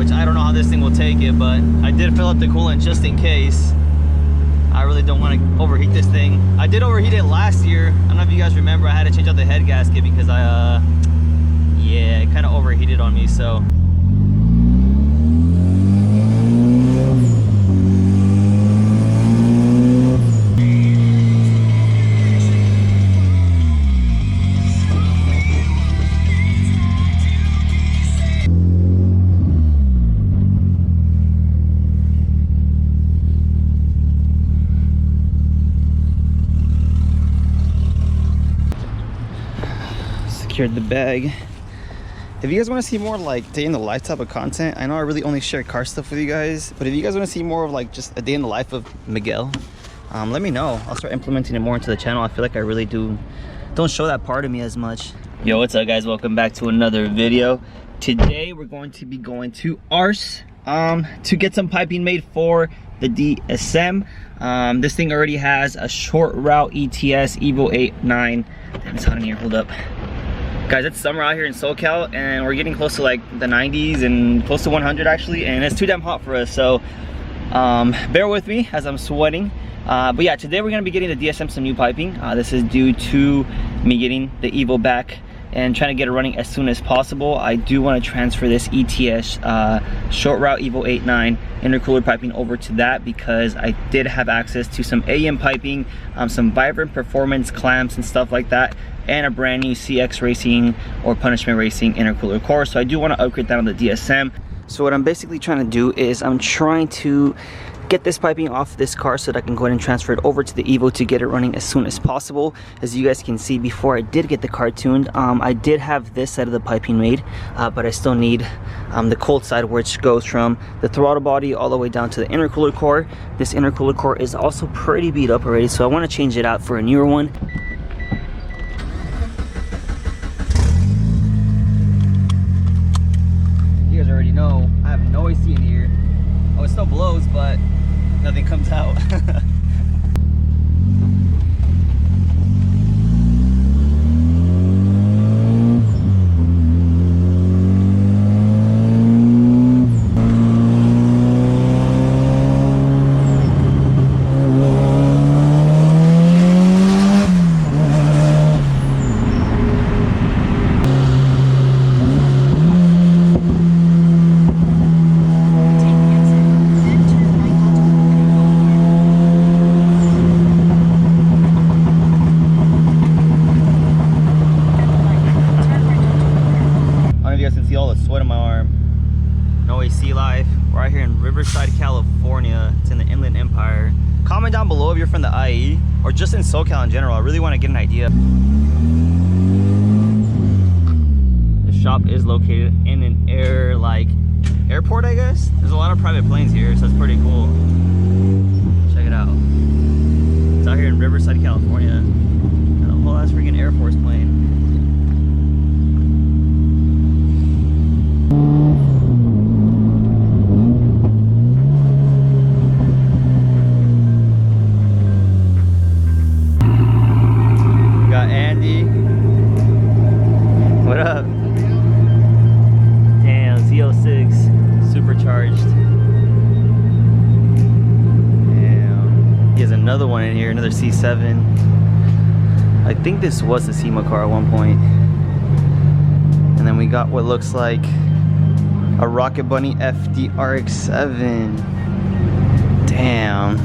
which I don't know how this thing will take it, but I did fill up the coolant just in case. I really don't want to overheat this thing. I did overheat it last year. I don't know if you guys remember, I had to change out the head gasket because yeah, it kind of overheated on me, so. Secured the bag. If you guys want to see more like day in the life type of content, I know I really only share car stuff with you guys, but if you guys want to see more of like just a day in the life of Miguel, let me know. I'll start implementing it more into the channel. I feel like I really don't show that part of me as much. Yo, what's up guys? Welcome back to another video. Today we're going to be going to Arce to get some piping made for the DSM. This thing already has a short route ETS Evo 8.9. Damn, it's hot in here. Hold up. Guys, it's summer out here in SoCal and we're getting close to like the 90s and close to 100 actually, and it's too damn hot for us, so bear with me as I'm sweating. But yeah, today we're going to be getting the DSM some new piping. This is due to me getting the Evo back and trying to get it running as soon as possible. I do want to transfer this ETS short route Evo 8.9 intercooler piping over to that because I did have access to some AM piping, some Vibrant Performance clamps and stuff like that, and a brand new CX Racing or Punishment Racing intercooler core. So I do want to upgrade that on the DSM. So what I'm basically trying to do is I'm trying to get this piping off this car so that I can go ahead and transfer it over to the Evo to get it running as soon as possible. As you guys can see, before I did get the car tuned, I did have this side of the piping made, but I still need the cold side, which goes from the throttle body all the way down to the intercooler core. This intercooler core is also pretty beat up already, so I want to change it out for a newer one. You guys already know I have no AC in here. Oh, it still blows, but nothing comes out. We're out here in Riverside, California. It's in the Inland Empire. Comment down below if you're from the IE or just in SoCal in general. I really want to get an idea. The shop is located in an airport, I guess. There's a lot of private planes here, so it's pretty cool. Check it out. It's out here in Riverside, California. And a whole ass freaking Air Force plane. Another one in here, another C7. I think this was the SEMA car at one point. And then we got what looks like a Rocket Bunny FD RX-7. Damn.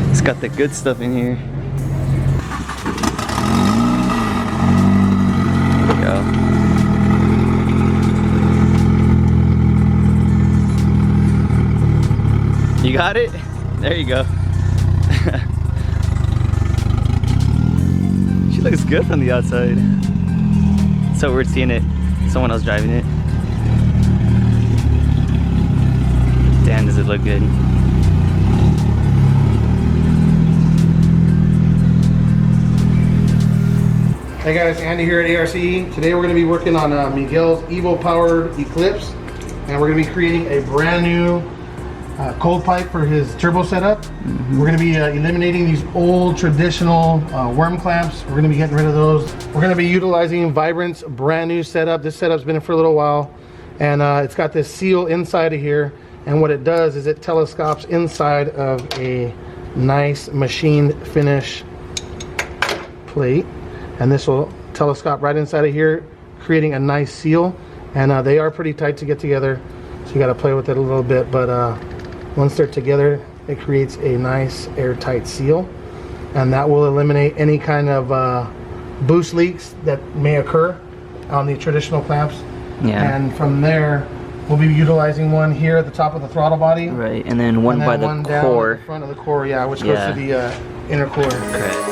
It's got the good stuff in here. There we go. You got it? There you go. She looks good from the outside. It's so weird seeing it. Someone else driving it. Damn, does it look good. Hey guys, Andy here at ARCE. Today we're going to be working on Miguel's Evo powered Eclipse, and we're going to be creating a brand new cold pipe for his turbo setup. We're going to be eliminating these old traditional worm clamps. We're going to be getting rid of those. We're going to be utilizing Vibrant's brand new setup. This setup's been in for a little while, and it's got this seal inside of here, and what it does is it telescopes inside of a nice machined finish plate, and this will telescope right inside of here, creating a nice seal. And they are pretty tight to get together, so you got to play with it a little bit, but once they're together, it creates a nice airtight seal, and that will eliminate any kind of boost leaks that may occur on the traditional clamps. Yeah. And from there, we'll be utilizing one here at the top of the throttle body. Right, and then one by the one down core. at the front of the core, yeah, which goes to the intercooler. Correct.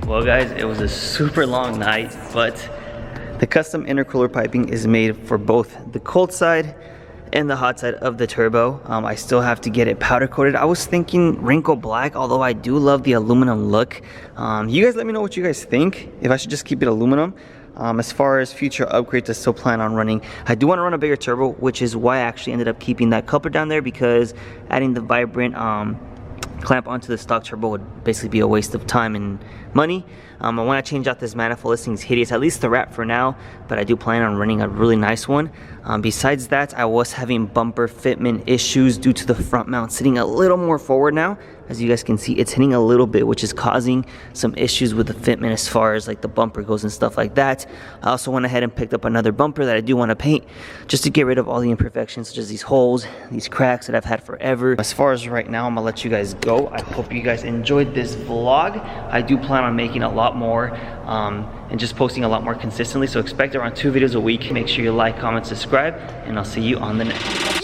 Well guys, it was a super long night, but the custom intercooler piping is made for both the cold side and the hot side of the turbo. I still have to get it powder coated. I was thinking wrinkle black, although I do love the aluminum look. You guys let me know what you guys think, if I should just keep it aluminum. As far as future upgrades, I still plan on running. I do want to run a bigger turbo, which is why I actually ended up keeping that coupler down there, because adding the Vibrant clamp onto the stock turbo would basically be a waste of time and money. I want to change out this manifold. This thing's hideous, at least the wrap for now, but I do plan on running a really nice one. Besides that, I was having bumper fitment issues due to the front mount sitting a little more forward now. As you guys can see, it's hitting a little bit, which is causing some issues with the fitment as far as like the bumper goes and stuff like that. I also went ahead and picked up another bumper that I do want to paint just to get rid of all the imperfections, such as these holes, these cracks that I've had forever. As far as right now, I'm gonna let you guys go. I hope you guys enjoyed this vlog. I do plan on making a lot more and just posting a lot more consistently, so expect around 2 videos a week. Make sure you like, comment, subscribe, and I'll see you on the next one.